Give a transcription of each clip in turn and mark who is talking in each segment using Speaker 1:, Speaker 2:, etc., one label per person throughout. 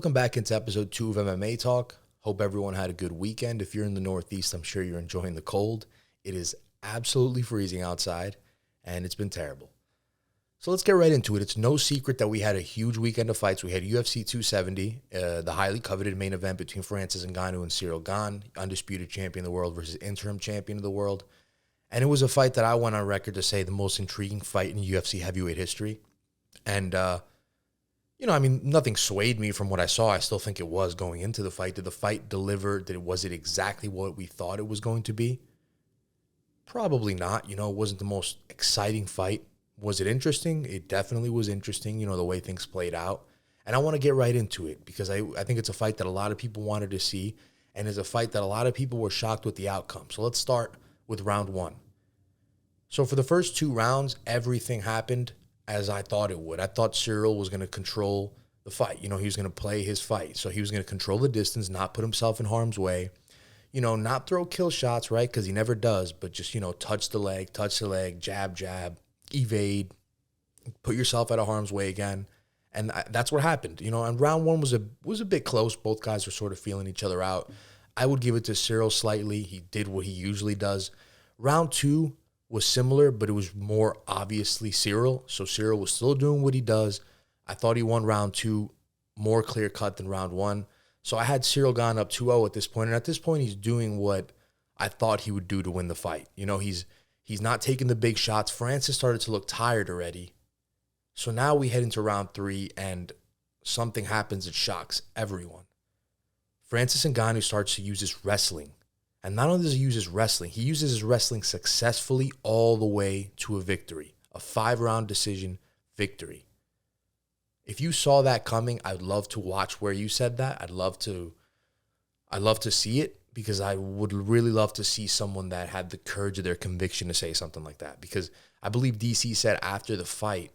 Speaker 1: Welcome back into episode 2 of MMA Talk. Hope everyone had a good weekend. If you're in the Northeast, I'm sure you're enjoying the cold. It is absolutely freezing outside, and it's been terrible. So let's get right into it. It's no secret that we had a huge weekend of fights. We had UFC 270, the highly coveted main event between Francis Ngannou and Cyril Gane, undisputed champion of the world versus interim champion of the world. And it was a fight that I went on record to say the most intriguing fight in UFC heavyweight history. And, nothing swayed me from what I saw. I still think it was going into the fight. Did the fight deliver? Was it exactly what we thought it was going to be? Probably not. It wasn't the most exciting fight. Was it interesting? It definitely was interesting, the way things played out. And I want to get right into it because I think it's a fight that a lot of people wanted to see, and it's a fight that a lot of people were shocked with the outcome. So let's start with round one. So for the first 2 rounds, everything happened as I thought it would. I thought Cyril was going to control the fight. He was going to play his fight. So he was going to control the distance, not put himself in harm's way, not throw kill shots, right? Because he never does, but just, touch the leg, jab, evade, put yourself out of harm's way again. And that's what happened. And round one was a bit close. Both guys were sort of feeling each other out. I would give it to Cyril slightly. He did what he usually does. Round two was similar, but it was more obviously Cyril. So Cyril was still doing what he does. I thought he won round two more clear-cut than round one. So I had Cyril Gane up 2-0 at this point. And at this point, he's doing what I thought he would do to win the fight. He's not taking the big shots. Francis started to look tired already. So now we head into round 3, and something happens that shocks everyone. Francis Ngannou starts to use his wrestling. And not only does he use his wrestling successfully all the way to a victory, a 5-round decision victory. If you saw that coming, I'd love to watch where you said that. I'd love to see it, because I would really love to see someone that had the courage of their conviction to say something like that. Because I believe DC said after the fight,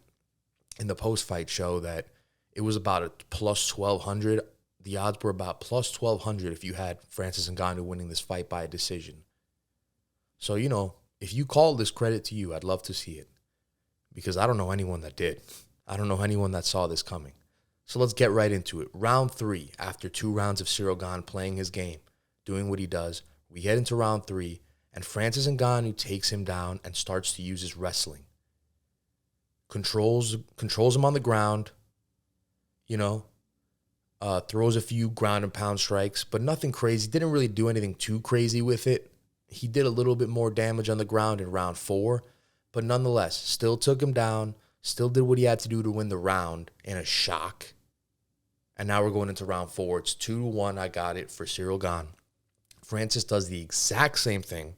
Speaker 1: in the post-fight show, that it was about a plus 1,200. The odds were about plus 1,200 if you had Francis Ngannou winning this fight by a decision. So, if you call this, credit to you. I'd love to see it, because I don't know anyone that did. I don't know anyone that saw this coming. So let's get right into it. Round 3, after 2 rounds of Cyril Gane playing his game, doing what he does, we head into round 3, and Francis Ngannou takes him down and starts to use his wrestling. Controls him on the ground, throws a few ground and pound strikes, but nothing crazy. Didn't really do anything too crazy with it. He did a little bit more damage on the ground in round 4, but nonetheless, still took him down, still did what he had to do to win the round in a shock. And now we're going into round 4. It's 2-1. I got it for Cyril Gane. Francis does the exact same thing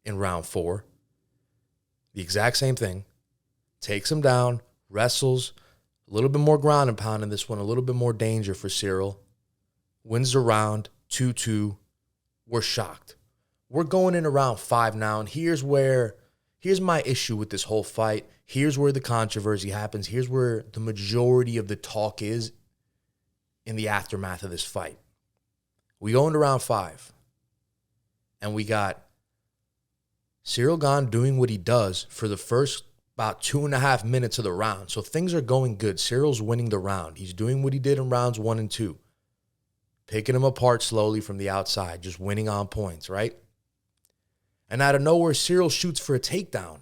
Speaker 1: in round 4. The exact same thing. Takes him down, wrestles, a little bit more ground and pound in this one, a little bit more danger for Cyril. Wins the round, 2-2. We're shocked. We're going into round 5 now, and here's my issue with this whole fight. Here's where the controversy happens. Here's where the majority of the talk is in the aftermath of this fight. We go into round 5, and we got Cyril Gane doing what he does for the first about 2.5 minutes of the round. So things are going good. Cyril's winning the round. He's doing what he did in rounds 1 and 2. Picking him apart slowly from the outside, just winning on points, right? And out of nowhere, Cyril shoots for a takedown.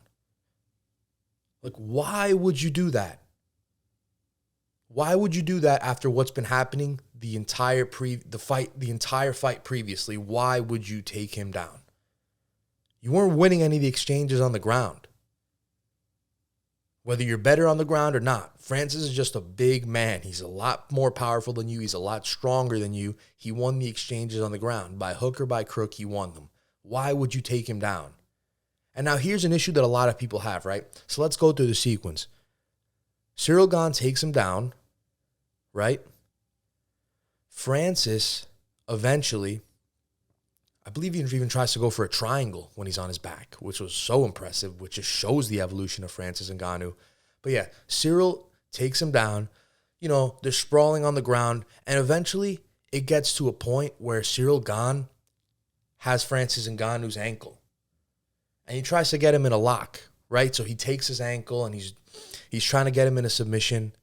Speaker 1: Like, why would you do that? Why would you do that after what's been happening the entire fight previously? Why would you take him down? You weren't winning any of the exchanges on the ground. Whether you're better on the ground or not, Francis is just a big man. He's a lot more powerful than you. He's a lot stronger than you. He won the exchanges on the ground. By hook or by crook, he won them. Why would you take him down? And now here's an issue that a lot of people have, right? So let's go through the sequence. Cyril Gane takes him down, right? Francis eventually, I believe he even tries to go for a triangle when he's on his back, which was so impressive, which just shows the evolution of Francis Ngannou. But yeah, Cyril takes him down. They're sprawling on the ground, and eventually it gets to a point where Cyril Gane has Francis Ngannou's ankle, and he tries to get him in a lock, right? So he takes his ankle, and he's trying to get him in a submission.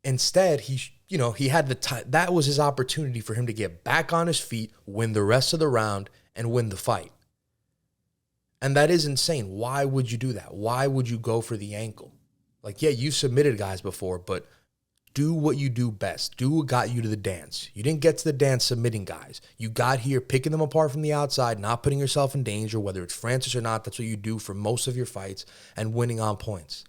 Speaker 1: Instead, he had the time. That was his opportunity for him to get back on his feet, win the rest of the round, and win the fight. And that is insane. Why would you do that? Why would you go for the ankle? Like, yeah, you submitted guys before, but do what you do best. Do what got you to the dance. You didn't get to the dance submitting guys. You got here picking them apart from the outside, not putting yourself in danger, whether it's Francis or not. That's what you do for most of your fights, and winning on points.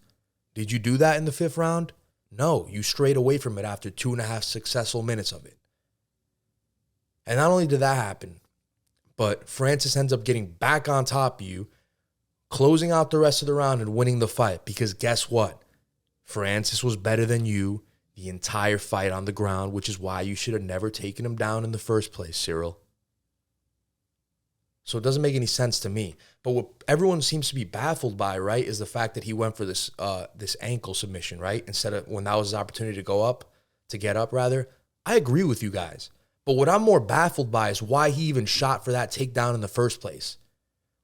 Speaker 1: Did you do that in the 5th round? No, you strayed away from it after 2.5 successful minutes of it. And not only did that happen, but Francis ends up getting back on top of you, closing out the rest of the round and winning the fight. Because guess what? Francis was better than you the entire fight on the ground, which is why you should have never taken him down in the first place, Cyril. So it doesn't make any sense to me. But what everyone seems to be baffled by, right, is the fact that he went for this ankle submission, right? Instead of when that was his opportunity to get up rather. I agree with you guys. But what I'm more baffled by is why he even shot for that takedown in the first place.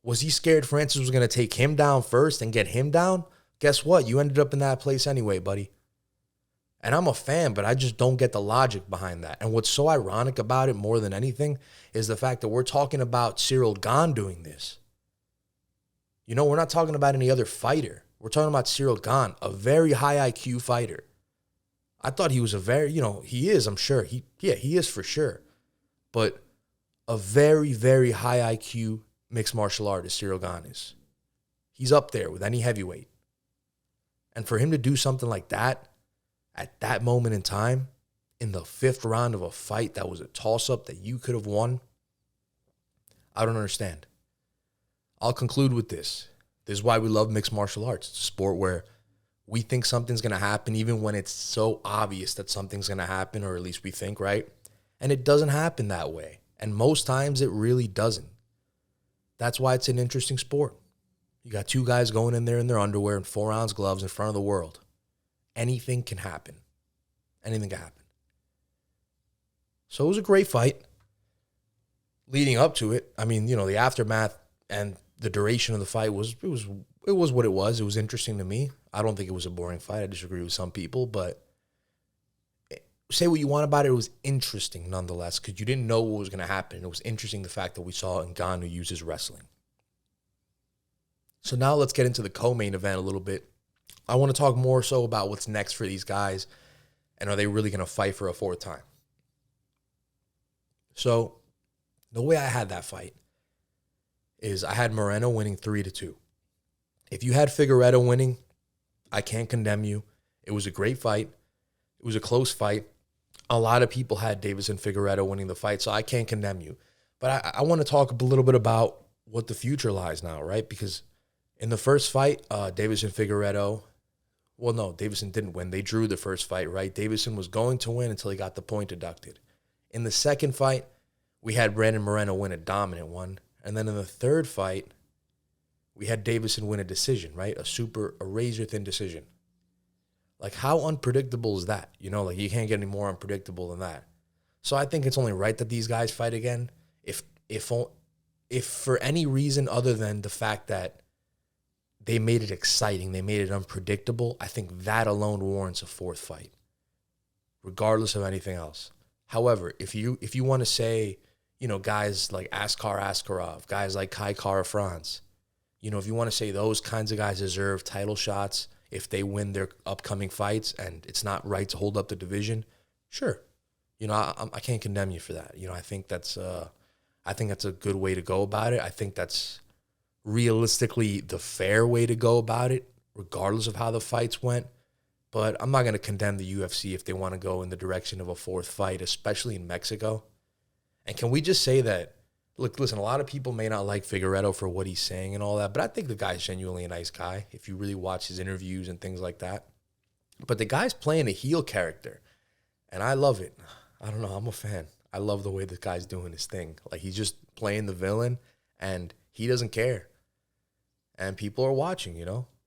Speaker 1: Was he scared Francis was going to take him down first and get him down? Guess what? You ended up in that place anyway, buddy. And I'm a fan, but I just don't get the logic behind that. And what's so ironic about it more than anything is the fact that we're talking about Ngannou Gane doing this. We're not talking about any other fighter. We're talking about Ngannou Gane, a very high IQ fighter. I thought he was a very, he is, I'm sure. He is for sure. But a very, very high IQ mixed martial artist, Ngannou Gane is. He's up there with any heavyweight. And for him to do something like that at that moment in time, in the 5th round of a fight that was a toss-up that you could have won, I don't understand. I'll conclude with this. This is why we love mixed martial arts. It's a sport where we think something's going to happen even when it's so obvious that something's going to happen, or at least we think, right? And it doesn't happen that way. And most times it really doesn't. That's why it's an interesting sport. You got 2 guys going in there in their underwear and 4-ounce gloves in front of the world. Anything can happen. Anything can happen. So it was a great fight. Leading up to it, I mean, the aftermath and the duration of the fight was what it was. It was interesting to me. I don't think it was a boring fight. I disagree with some people, but say what you want about it. It was interesting nonetheless because you didn't know what was going to happen. It was interesting the fact that we saw Ngannou use his wrestling. So now let's get into the co-main event a little bit. I want to talk more so about what's next for these guys and are they really going to fight for a 4th time? So the way I had that fight is I had Moreno winning 3-2. If you had Figueiredo winning, I can't condemn you. It was a great fight. It was a close fight. A lot of people had Davis and Figueiredo winning the fight, so I can't condemn you. But I want to talk a little bit about what the future lies now, right? Because in the first fight, Davis and Figueiredo, well, no, Davison didn't win. They drew the first fight, right? Davison was going to win until he got the point deducted. In the second fight, we had Brandon Moreno win a dominant one. And then in the third fight, we had Davison win a decision, right? A razor-thin decision. Like, how unpredictable is that? You can't get any more unpredictable than that. So I think it's only right that these guys fight again. If for any reason other than the fact that they made it exciting, they made it unpredictable, I think that alone warrants a 4th fight, regardless of anything else. However, if you want to say, guys like Askar Askarov, guys like Kai Kara-France, if you want to say those kinds of guys deserve title shots if they win their upcoming fights and it's not right to hold up the division, sure. I can't condemn you for that. I think that's a good way to go about it. I think that's realistically the fair way to go about it, regardless of how the fights went. But I'm not going to condemn the UFC if they want to go in the direction of a 4th fight, especially in Mexico. And can we just say that, look, listen, a lot of people may not like Figueiredo for what he's saying and all that, but I think the guy's genuinely a nice guy if you really watch his interviews and things like that. But the guy's playing a heel character, and I love it. I don't know, I'm a fan. I love the way this guy's doing his thing. Like, he's just playing the villain, and he doesn't care. And people are watching,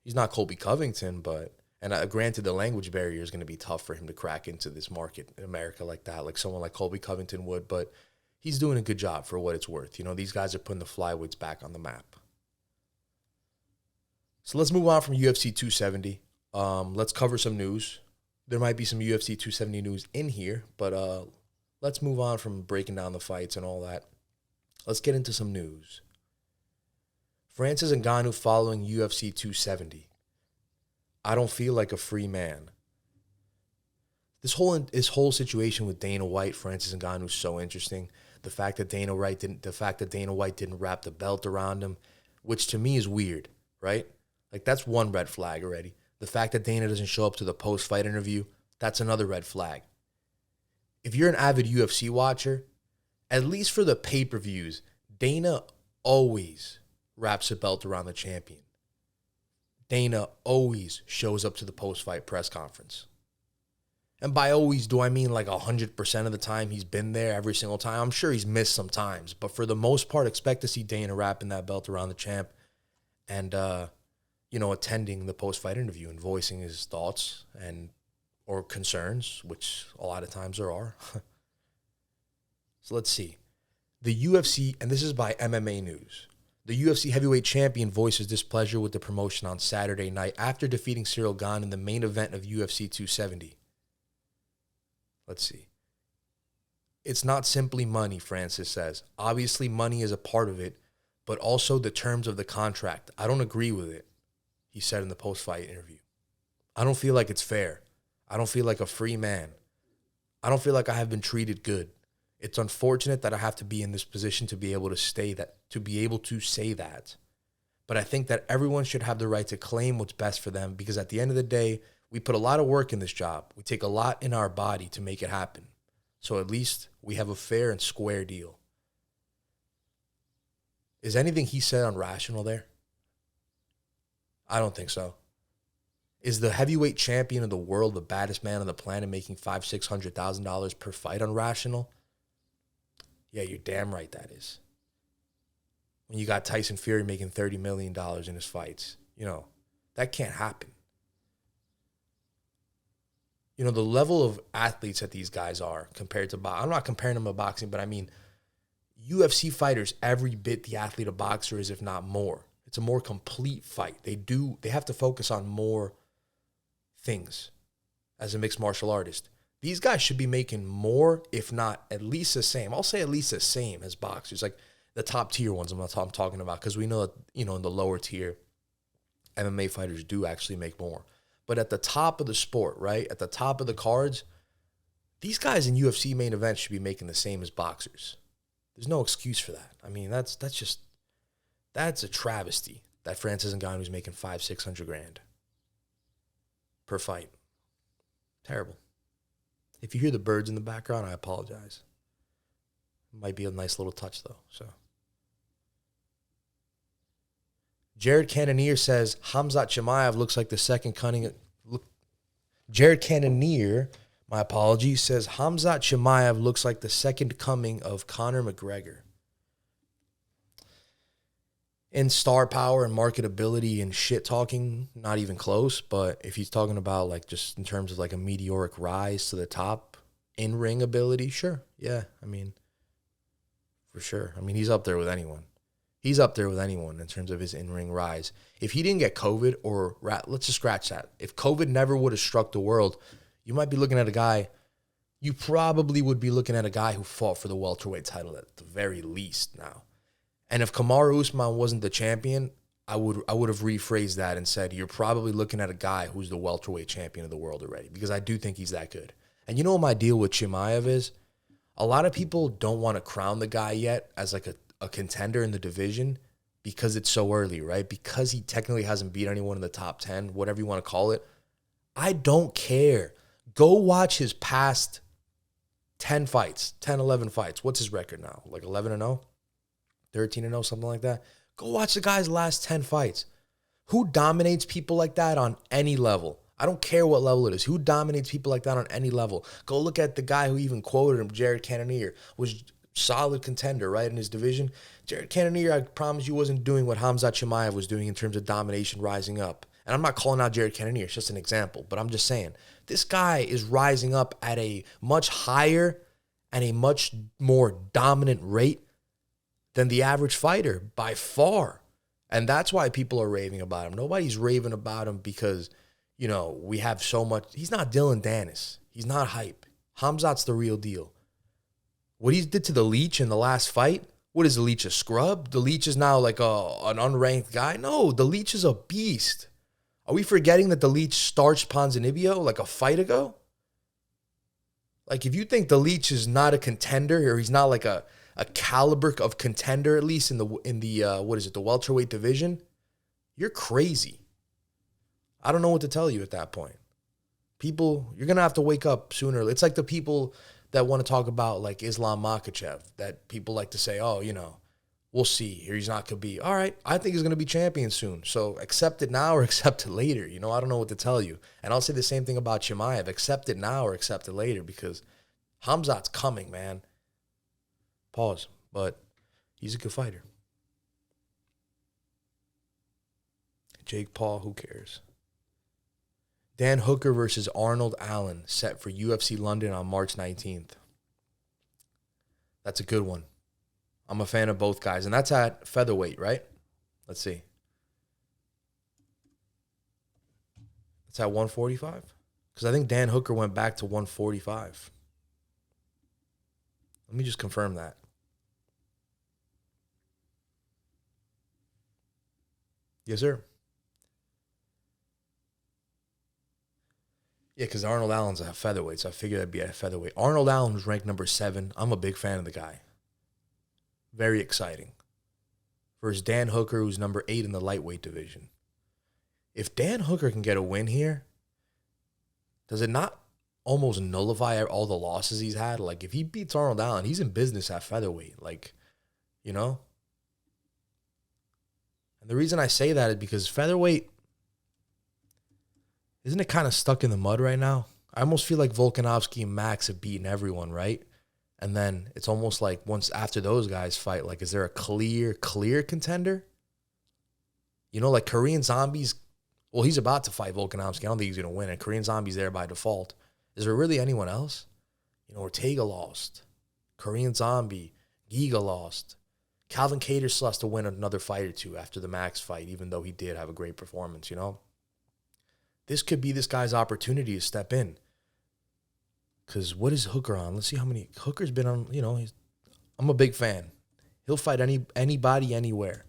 Speaker 1: He's not Colby Covington, but, and granted, the language barrier is going to be tough for him to crack into this market in America like that, like someone like Colby Covington would, but he's doing a good job for what it's worth. These guys are putting the flyweights back on the map. So let's move on from UFC 270. Let's cover some news. There might be some UFC 270 news in here, but let's move on from breaking down the fights and all that. Let's get into some news. Francis Ngannou following UFC 270. I don't feel like a free man. This whole situation with Dana White, Francis Ngannou is so interesting. The fact that Dana White didn't wrap the belt around him, which to me is weird, right? Like, that's one red flag already. The fact that Dana doesn't show up to the post-fight interview, that's another red flag. If you're an avid UFC watcher, at least for the pay-per-views, Dana always wraps a belt around the champion. Dana always shows up to the post-fight press conference. And by always, do I mean like 100% of the time he's been there every single time? I'm sure he's missed some times, but for the most part, expect to see Dana wrapping that belt around the champ and, attending the post-fight interview and voicing his thoughts or concerns, which a lot of times there are. So let's see. The UFC, and this is by MMA News, the UFC heavyweight champion voices displeasure with the promotion on Saturday night after defeating Cyril Gane in the main event of UFC 270. Let's see. It's not simply money, Francis says. Obviously, money is a part of it, but also the terms of the contract. I don't agree with it, he said in the post-fight interview. I don't feel like it's fair. I don't feel like a free man. I don't feel like I have been treated good. It's unfortunate that I have to be in this position to be able to say that. But I think that everyone should have the right to claim what's best for them, because at the end of the day, we put a lot of work in this job. We take a lot in our body to make it happen. So at least we have a fair and square deal. Is anything he said unrational there? I don't think so. Is the heavyweight champion of the world, the baddest man on the planet, making $500,000-$600,000 per fight unrational? Yeah, you're damn right that is. When you got Tyson Fury making $30 million in his fights, that can't happen. The level of athletes that these guys are compared to boxing. I'm not comparing them to boxing, but I mean, UFC fighters, every bit the athlete a boxer is, if not more. It's a more complete fight. They have to focus on more things as a mixed martial artist. These guys should be making more, if not at least the same. I'll say at least the same as boxers, like the top tier ones I'm talking about, because we know that, in the lower tier, MMA fighters do actually make more. But at the top of the sport, right, at the top of the cards, these guys in UFC main events should be making the same as boxers. There's no excuse for that. I mean, that's a travesty that Francis Ngannou is making $500,000-$600,000 per fight. Terrible. If you hear the birds in the background, I apologize. Might be a nice little touch, though. So, Jared Cannonier says Khamzat Chimaev looks like the second coming. Jared Cannonier, my apologies, says Khamzat Chimaev looks like the second coming of Conor McGregor. In star power and marketability and shit talking, not even close. But if he's talking about like just in terms of like a meteoric rise to the top, in-ring ability, sure. Yeah, I mean, for sure. I mean, he's up there with anyone. He's up there with anyone in terms of his in-ring rise. If he didn't get COVID, or let's just scratch that. If COVID never would have struck the world, you might be looking at a guy, you probably would be looking at a guy who fought for the welterweight title at the very least now. And if Kamaru Usman wasn't the champion, I would have rephrased that and said, you're probably looking at a guy who's the welterweight champion of the world already, because I do think he's that good. And you know what my deal with Chimaev is? A lot of people don't want to crown the guy yet as like a contender in the division because it's so early, right? Because he technically hasn't beat anyone in the top 10, whatever you want to call it. I don't care. Go watch his past 10 fights, 10, 11 fights. What's his record now? Like 11-0? 13-0, something like that. Go watch the guy's last 10 fights. Who dominates people like that on any level? I don't care what level it is. Who dominates people like that on any level? Go look at the guy who even quoted him, Jared Cannonier, was solid contender, right, in his division. Jared Cannonier, I promise you, wasn't doing what Khamzat Chimaev was doing in terms of domination rising up. And I'm not calling out Jared Cannonier. It's just an example. But I'm just saying, this guy is rising up at a much higher and a much more dominant rate than the average fighter by far. And that's why people are raving about him. Nobody's raving about him because we have so much. He's not Dylan Dennis. He's not hype. Khamzat's the real deal. What he did to the Leech in the last fight, what is the Leech, a scrub? The Leech is now like an unranked guy? No, the Leech is a beast. Are we forgetting that the Leech starched Ponzinibbio like a fight ago? Like, if you think the Leech is not a contender, or he's not like a caliber of contender, at least in the the welterweight division, you're crazy. I don't know what to tell you at that point. People, you're going to have to wake up sooner. It's like the people that want to talk about like Islam Makhachev, that people like to say, oh, we'll see. Or he's not going to be. All right, I think he's going to be champion soon. So accept it now or accept it later. I don't know what to tell you. And I'll say the same thing about Chimaev. Accept it now or accept it later, because Khamzat's coming, man. Pause. But he's a good fighter. Jake Paul, who cares? Dan Hooker versus Arnold Allen, set for UFC London on March 19th. That's a good one. I'm a fan of both guys. And that's at featherweight, right? Let's see. It's at 145? Because I think Dan Hooker went back to 145. Let me just confirm that. Yes, sir. Yeah, because Arnold Allen's a featherweight, so I figured that'd be at featherweight. Arnold Allen was ranked number 7. I'm a big fan of the guy. Very exciting. Versus Dan Hooker, who's number 8 in the lightweight division. If Dan Hooker can get a win here, does it not almost nullify all the losses he's had? Like, if he beats Arnold Allen, he's in business at featherweight. Like, And the reason I say that is because featherweight, isn't it kind of stuck in the mud right now? I almost feel like Volkanovski and Max have beaten everyone, right? And then it's almost like once after those guys fight, like, is there a clear contender? Like Korean Zombie's, well, he's about to fight Volkanovski. I don't think he's going to win. And Korean Zombie's there by default. Is there really anyone else? Ortega lost. Korean Zombie. Giga lost. Calvin Kattar still has to win another fight or two after the Max fight, even though he did have a great performance, This could be this guy's opportunity to step in. Because what is Hooker on? Let's see how many. Hooker's been on, I'm a big fan. He'll fight anybody, anywhere.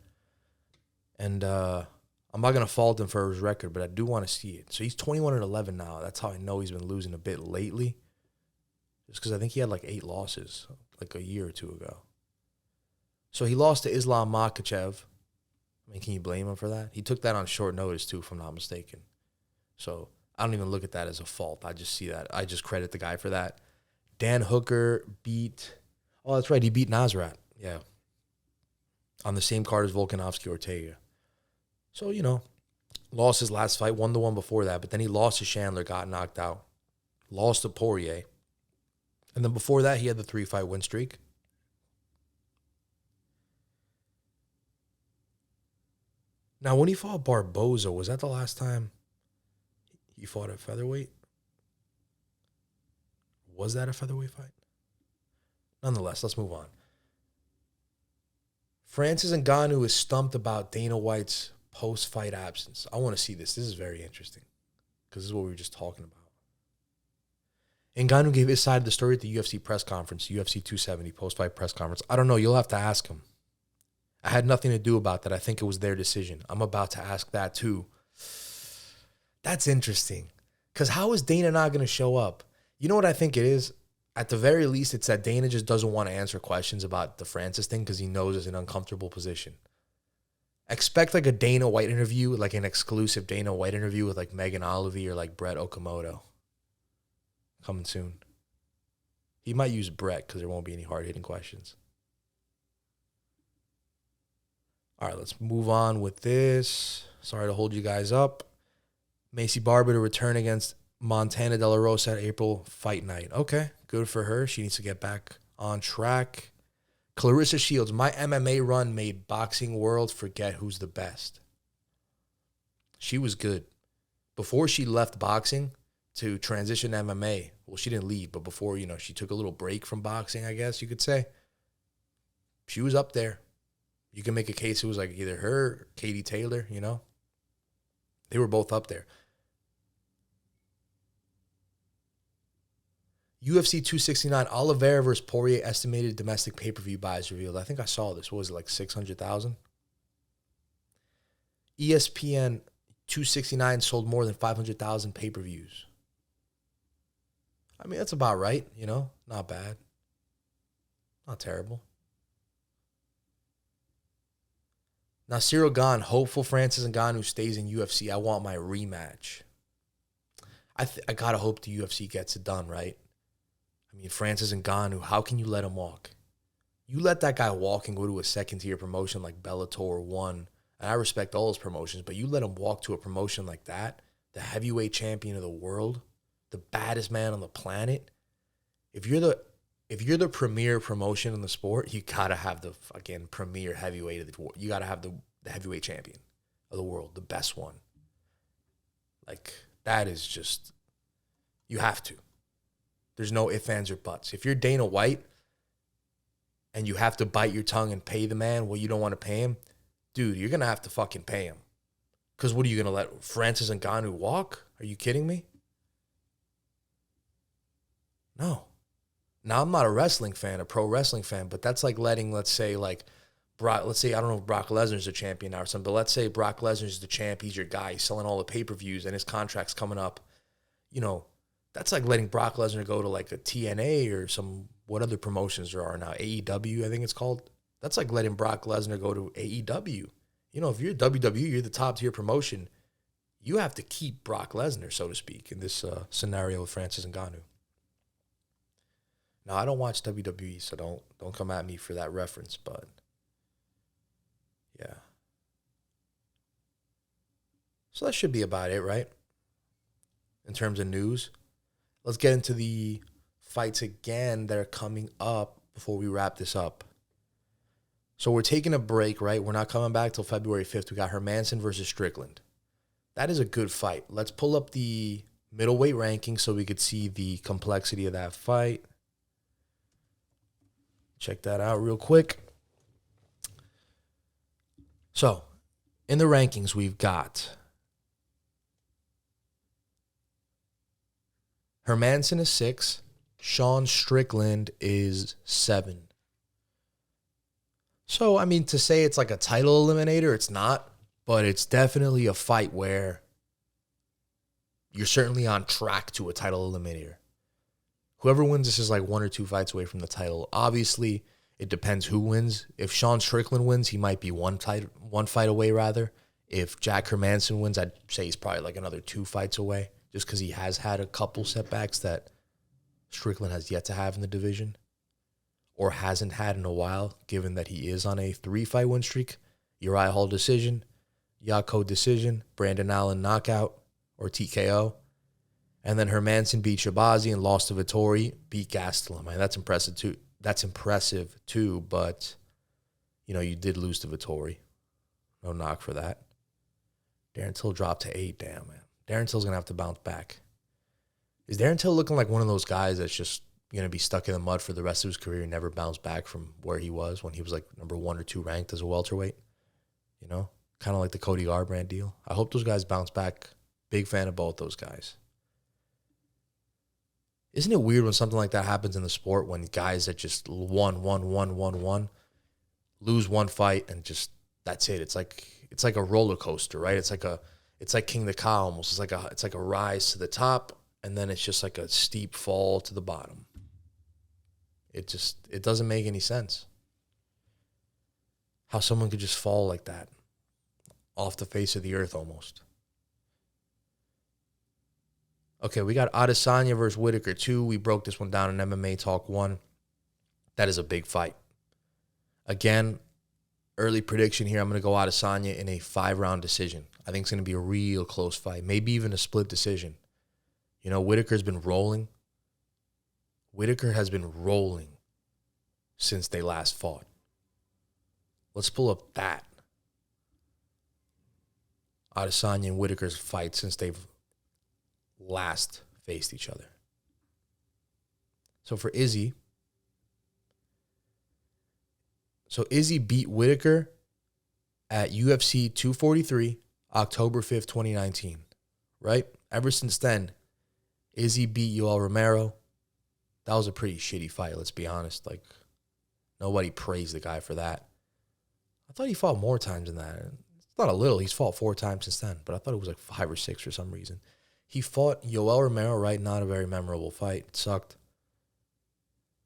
Speaker 1: And I'm not going to fault him for his record, but I do want to see it. So he's 21-11 now. That's how I know he's been losing a bit lately. Just because I think he had like 8 losses like a year or two ago. So he lost to Islam Makhachev. I mean, can you blame him for that? He took that on short notice too, if I'm not mistaken. So I don't even look at that as a fault. I just see that. I just credit the guy for that. Dan Hooker beat, oh, that's right, he beat Nasrat. Yeah. On the same card as Volkanovski Ortega. So, lost his last fight, won the one before that, but then he lost to Chandler, got knocked out. Lost to Poirier. And then before that, he had the 3-fight win streak. Now, when he fought Barboza, was that the last time he fought at featherweight? Was that a featherweight fight? Nonetheless, let's move on. Francis Ngannou is stumped about Dana White's post-fight absence. I want to see this. This is very interesting because this is what we were just talking about. Ngannou gave his side of the story at the UFC press conference, UFC 270 post-fight press conference. I don't know. You'll have to ask him. I had nothing to do about that. I think it was their decision. I'm about to ask that too. That's interesting. Because how is Dana not going to show up? You know what I think it is? At the very least, it's that Dana just doesn't want to answer questions about the Francis thing because he knows it's an uncomfortable position. Expect like a Dana White interview, like an exclusive Dana White interview with like Megan Olive or like Brett Okamoto. Coming soon. He might use Brett because there won't be any hard-hitting questions. All right, let's move on with this. Sorry to hold you guys up. Macy Barber to return against Montana De La Rosa at April fight night. Okay, good for her. She needs to get back on track. Clarissa Shields, my MMA run made boxing world forget who's the best. She was good. Before she left boxing to transition to MMA, well, she didn't leave, but before, she took a little break from boxing, I guess you could say. She was up there. You can make a case it was like either her or Katie Taylor, They were both up there. UFC 269, Oliveira versus Poirier, estimated domestic pay-per-view buys revealed. I think I saw this. What was it, like 600,000? ESPN 269 sold more than 500,000 pay-per-views. I mean, that's about right, you know? Not bad. Not terrible. Now, Ngannou Gane, hopeful Francis Ngannou stays in UFC. I want my rematch. I got to hope the UFC gets it done, right? I mean, Francis Ngannou, how can you let him walk? You let that guy walk and go to a second-tier promotion like Bellator 1, and I respect all his promotions, but you let him walk to a promotion like that, the heavyweight champion of the world, the baddest man on the planet. If you're the premier promotion in the sport, you gotta have the fucking premier heavyweight of the world. You gotta have the heavyweight champion of the world, the best one. Like, that is just, you have to. There's no ifs, ands, or buts. If you're Dana White and you have to bite your tongue and pay the man what you don't want to pay him, dude, you're gonna have to fucking pay him. Because what are you gonna let Francis Ngannou walk? Are you kidding me? No. Now, I'm not a wrestling fan, a pro wrestling fan, but that's like letting, let's say, I don't know if Brock Lesnar's a champion now or something, but let's say Brock Lesnar's the champ, he's your guy, he's selling all the pay-per-views, and his contract's coming up. You know, that's like letting Brock Lesnar go to like a TNA or what other promotions there are now, AEW, I think it's called. That's like letting Brock Lesnar go to AEW. You know, if you're WWE, you're the top-tier promotion, you have to keep Brock Lesnar, so to speak, in this scenario with Francis Ngannou. Now, I don't watch WWE, so don't come at me for that reference, but yeah. So that should be about it, right? In terms of news. Let's get into the fights again that are coming up before we wrap this up. So we're taking a break, right? We're not coming back till February 5th. We got Hermansson versus Strickland. That is a good fight. Let's pull up the middleweight ranking so we could see the complexity of that fight. Check that out real quick. So, in the rankings, we've got Hermansson is 6. Sean Strickland is 7. So, I mean, to say it's like a title eliminator, it's not. But it's definitely a fight where you're certainly on track to a title eliminator. Whoever wins this is like 1 or 2 fights away from the title. Obviously, it depends who wins. If Sean Strickland wins, he might be one fight away, rather. If Jack Hermansson wins, I'd say he's probably like another 2 fights away, just because he has had a couple setbacks that Strickland has yet to have in the division, or hasn't had in a while, given that he is on a 3-fight win streak. Uriah Hall decision, Yako decision, Brandon Allen knockout, or TKO. And then Hermansson beat Shabazi and lost to Vettori, beat Gastelum. Man, that's impressive too. But, you know, you did lose to Vettori. No knock for that. Darren Till dropped to 8. Damn, man. Darren Till's going to have to bounce back. Is Darren Till looking like one of those guys that's just going to be stuck in the mud for the rest of his career and never bounce back from where he was when he was like number 1 or 2 ranked as a welterweight? You know, kind of like the Cody Garbrandt deal. I hope those guys bounce back. Big fan of both those guys. Isn't it weird when something like that happens in the sport, when guys that just won, lose one fight and just, that's it. It's like a roller coaster, right? It's like King the Cow almost. It's like a rise to the top, and then it's just like a steep fall to the bottom. It doesn't make any sense. How someone could just fall like that off the face of the earth almost. Okay, we got Adesanya versus Whitaker 2. We broke this one down in MMA Talk 1. That is a big fight. Again, early prediction here, I'm going to go Adesanya in a 5-round decision. I think it's going to be a real close fight, maybe even a split decision. You know, Whitaker's been rolling. Whitaker has been rolling since they last fought. Let's pull up that Adesanya and Whitaker's fight since they've last faced each other. So for Izzy, Izzy beat Whitaker at UFC 243, October 5th, 2019, right? Ever since then, Izzy beat Yoel Romero, that was a pretty shitty fight, let's be honest. Like, nobody praised the guy for that. I thought he fought more times than that. It's not a little. He's fought 4 times since then, but I thought it was like 5 or 6 for some reason. He fought Yoel Romero, right? Not a very memorable fight. It sucked.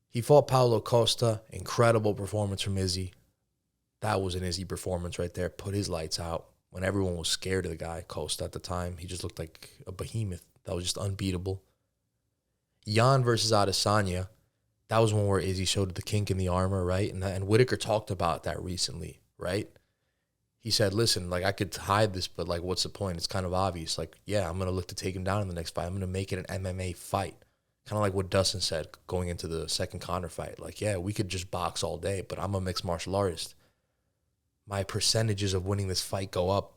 Speaker 1: He fought Paulo Costa. Incredible performance from Izzy. That was an Izzy performance right there. Put his lights out when everyone was scared of the guy, Costa, at the time. He just looked like a behemoth. That was just unbeatable. Jan versus Adesanya. That was one where Izzy showed the kink in the armor, right? And Whitaker talked about that recently, right? He said, listen, like, I could hide this, but, like, what's the point? It's kind of obvious. Like, yeah, I'm going to look to take him down in the next fight. I'm going to make it an MMA fight. Kind of like what Dustin said going into the second Conor fight. Like, yeah, we could just box all day, but I'm a mixed martial artist. My percentages of winning this fight go up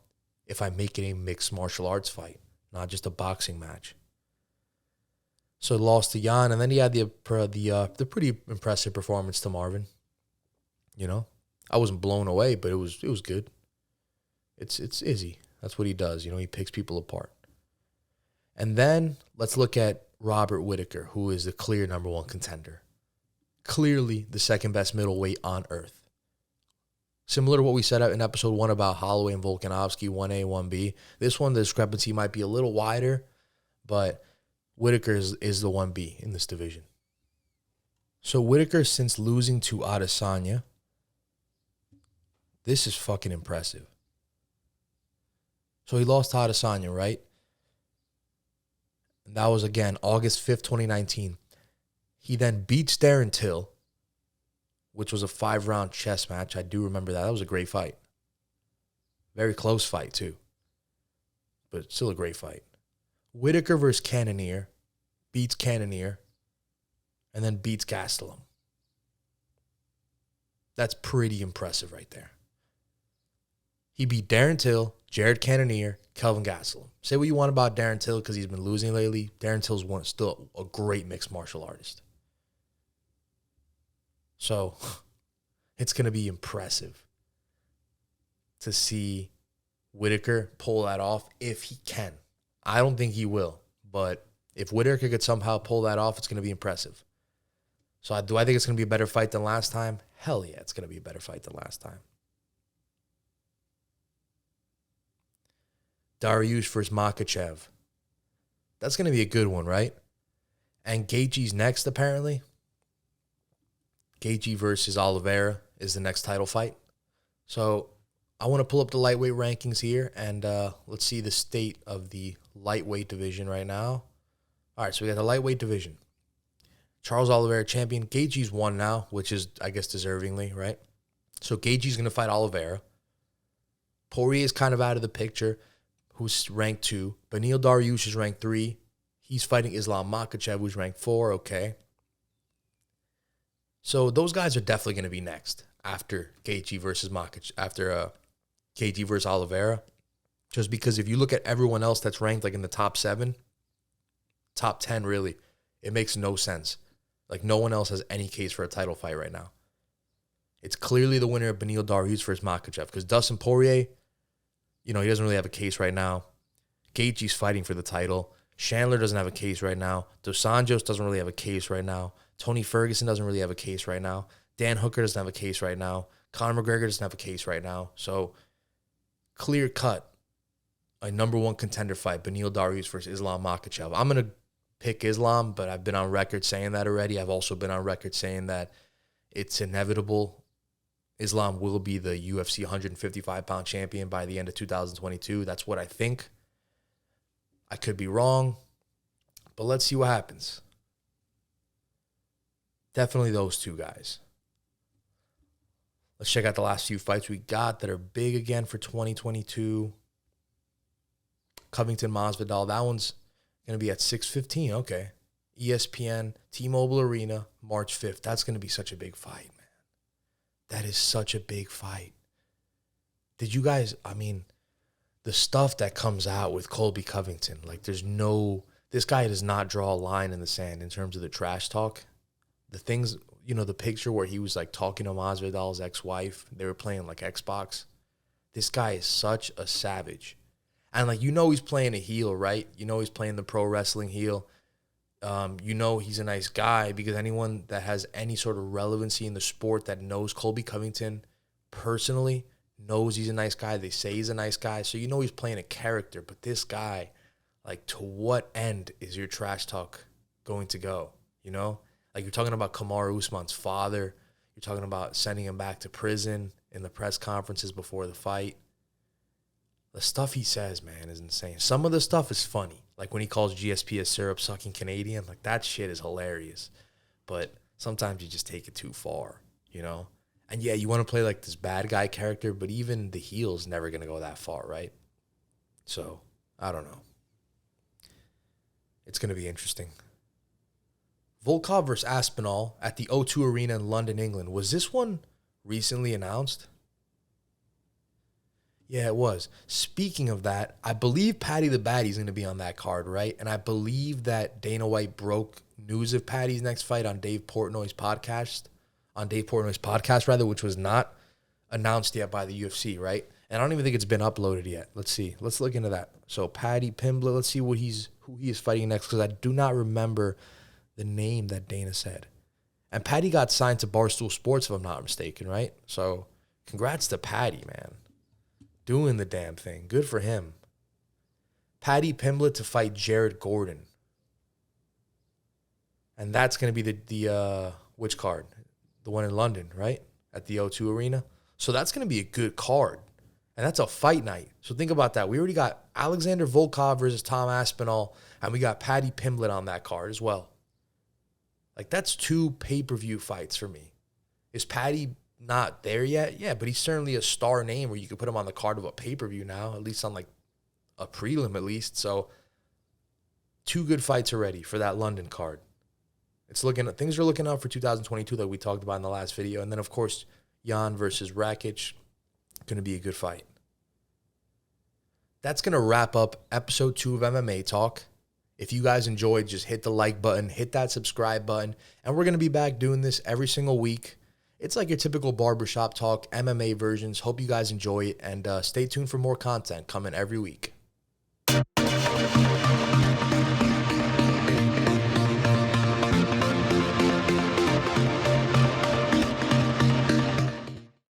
Speaker 1: if I make it a mixed martial arts fight, not just a boxing match. So he lost to Jan, and then he had the pretty impressive performance to Marvin. You know, I wasn't blown away, but it was good. It's Izzy. That's what he does. You know, he picks people apart. And then let's look at Robert Whitaker, who is the clear number 1 contender. Clearly the second best middleweight on earth. Similar to what we said in episode 1 about Holloway and Volkanovski, 1A, 1B. This one, the discrepancy might be a little wider, but Whitaker is the 1B in this division. So Whitaker, since losing to Adesanya, this is fucking impressive. So he lost to Adesanya, right? And that was, again, August 5th, 2019. He then beats Darren Till, which was a 5-round chess match. I do remember that. That was a great fight. Very close fight, too. But still a great fight. Whitaker versus Cannonier. Beats Cannonier. And then beats Gastelum. That's pretty impressive right there. He beat Darren Till, Jared Cannonier, Kelvin Gastelum. Say what you want about Darren Till because he's been losing lately. Darren Till's still a great mixed martial artist. So it's going to be impressive to see Whitaker pull that off if he can. I don't think he will, but if Whitaker could somehow pull that off, it's going to be impressive. So do I think it's going to be a better fight than last time? Hell yeah, it's going to be a better fight than last time. Dariush versus Makhachev. That's going to be a good one, right? And Gaethje's next, apparently. Gaethje versus Oliveira is the next title fight. So I want to pull up the lightweight rankings here, and let's see the state of the lightweight division right now. All right, so we got the lightweight division. Charles Oliveira champion. Gaethje's won now, which is, I guess, deservingly, right? So Gaethje's going to fight Oliveira. Poirier is kind of out of the picture, who's ranked 2. Beneil Dariush is ranked 3. He's fighting Islam Makhachev, who's ranked 4. Okay. So those guys are definitely going to be next after Gaethje versus Makhachev, after Gaethje versus Oliveira. Just because if you look at everyone else that's ranked like in the top 7, top 10 really, it makes no sense. Like no one else has any case for a title fight right now. It's clearly the winner of Beneil Dariush versus Makhachev because Dustin Poirier, you know, he doesn't really have a case right now. Gaethje's fighting for the title. Chandler doesn't have a case right now. Dos Anjos doesn't really have a case right now. Tony Ferguson doesn't really have a case right now. Dan Hooker doesn't have a case right now. Conor McGregor doesn't have a case right now. So, clear cut, a number 1 contender fight, Beneil Dariush versus Islam Makhachev. I'm going to pick Islam, but I've been on record saying that already. I've also been on record saying that it's inevitable. Islam will be the UFC 155-pound champion by the end of 2022. That's what I think. I could be wrong, but let's see what happens. Definitely those 2 guys. Let's check out the last few fights we got that are big again for 2022. Covington Masvidal, that one's going to be at 6:15. Okay. ESPN, T-Mobile Arena, March 5th. That's going to be such a big fight, man. That is such a big fight. Did you guys, I mean, the stuff that comes out with Colby Covington, like this guy does not draw a line in the sand in terms of the trash talk. The things, you know, the picture where he was like talking to Masvidal's ex-wife, they were playing like Xbox. This guy is such a savage. And like, you know, he's playing a heel, right? You know, he's playing the pro wrestling heel. He's a nice guy because anyone that has any sort of relevancy in the sport that knows Colby Covington personally knows he's a nice guy. They say he's a nice guy. So he's playing a character. But this guy, like, to what end is your trash talk going to go? Like, you're talking about Kamaru Usman's father. You're talking about sending him back to prison in the press conferences before the fight. The stuff he says, man, is insane. Some of the stuff is funny. Like when he calls GSP a syrup-sucking Canadian. Like, that shit is hilarious. But sometimes you just take it too far, And yeah, you want to play like this bad guy character, but even the heel's never going to go that far, right? So, I don't know. It's going to be interesting. Volkov versus Aspinall at the O2 Arena in London, England. Was this one recently announced? Yeah, it was. Speaking of that, I believe Paddy the Baddy's going to be on that card, right? And I believe that Dana White broke news of Paddy's next fight on Dave Portnoy's podcast, which was not announced yet by the UFC, right? And I don't even think it's been uploaded yet. Let's see. Let's look into that. So Paddy Pimblett, let's see who he is fighting next, because I do not remember the name that Dana said. And Paddy got signed to Barstool Sports, if I'm not mistaken, right? So congrats to Paddy, man. Doing the damn thing. Good for him. Paddy Pimblett to fight Jared Gordon. And that's going to be the which card? The one in London, right? At the O2 Arena. So that's going to be a good card. And that's a fight night. So think about that. We already got Alexander Volkov versus Tom Aspinall, and we got Paddy Pimblett on that card as well. Like, that's 2 pay-per-view fights for me. Is Paddy not there yet? Yeah, but he's certainly a star name where you could put him on the card of a pay-per-view now, at least on like a prelim at least. So 2 good fights already for that London card. Things are looking up for 2022 that we talked about in the last video. And then, of course, Jan versus Rakic, going to be a good fight. That's going to wrap up episode 2 of MMA Talk. If you guys enjoyed, just hit the like button, hit that subscribe button, and we're going to be back doing this every single week. It's like your typical barbershop talk, MMA versions. Hope you guys enjoy it, and stay tuned for more content coming every week.